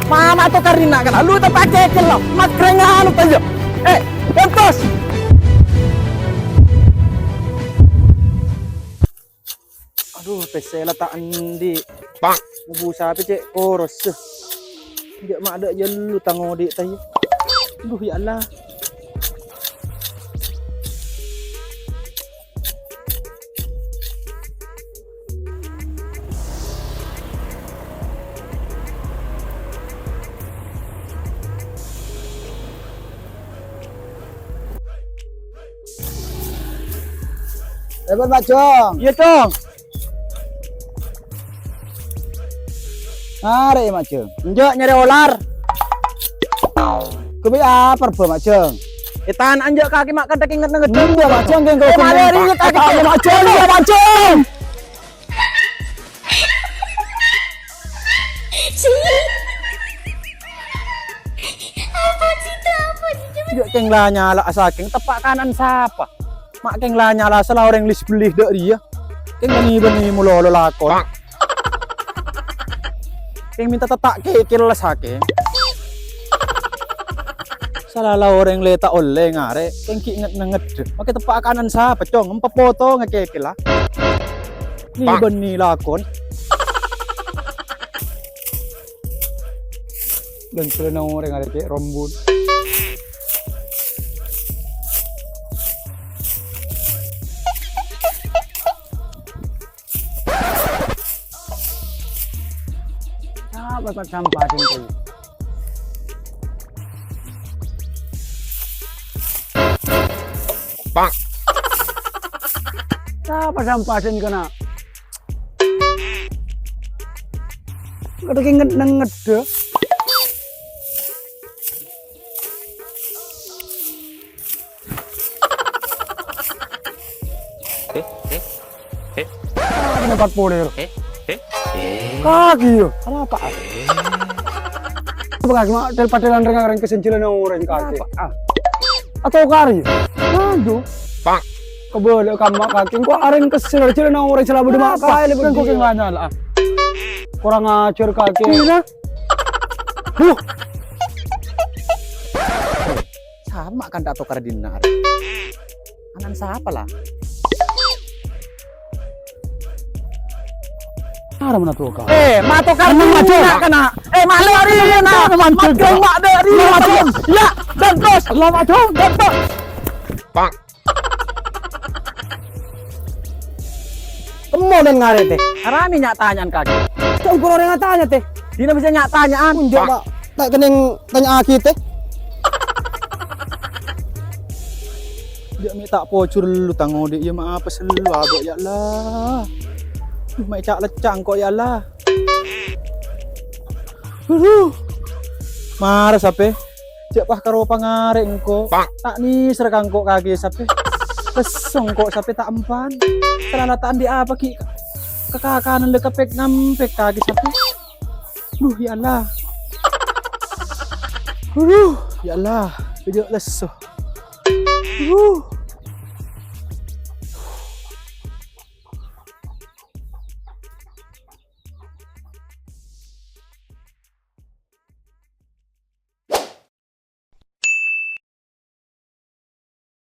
Mama to Karina kan. Lu tak pakai kelam. Mat kerengan lu tayo. Bentos. Aduh, pesela tak andi. Bang, mubu sapi cek koros. Dia mak ada je lu tango dik tayo. Aduh ya Allah. Dapat Pak Jong. Iya, Cong. Arek Mak Jong. Njok nyari olar. Kuwi apa Mak Jong? Itan anjak kaki mak kan inget ngedet. Iya Mak Jong kengko. Maleri kaki Mak Jong, ya Mak Jong. Njok keng lah nyala saking tepak kanan siapa? Mak keng lah nyala salah orang lis belih dek dia. Keng beni mulo lakon. Keng minta tetak kekil lah saking. Salah lah orang letak oleh ngare. Keng ki inget Makai tepak kanan siapa Cong? Empat foto ngekekil lah. Ni beni lakon. Dan sudah orang ada kayak rombun. Apa sampah itu? Bang. Apa sampah itu kena? Kada inget deh. Dapat poler. Kaki yo. Apa? Kaki mak del reng kesencilan orang kaki. Atau kari? Aduh. Bang. Kebole kamak kaki kok areng kesencilan orang selalu di mak kaki lebih kok ngana lah. Kurang ajar kaki. Iya. Sama kan atau kardinar. Anan siapa lah? Ada mana tuh kak? Mato karena macam kena. Malari na. Macam mak dari macam. Ya, dan terus. Allah macam, dapat. Bang. Temu dan ngaret teh. Arami nyak tanyaan kaki. Kau kurang orang tanya teh. Dina bisa nyak tanyaan. Coba tak kening tanya aki teh. Dia minta pocur lu tango dia mak apa selalu abok ya Allah. Mai cak lecang kok ya Allah. Marah sape. Cek pah karo pangarek engko. Tak ni serekang kok kaki sape. Kesong kok sape tak empan. Kelalataan di apa ki? Kekakanan le kepek nampek kaki sape. Ya Allah. Ya Allah. Video lesuh.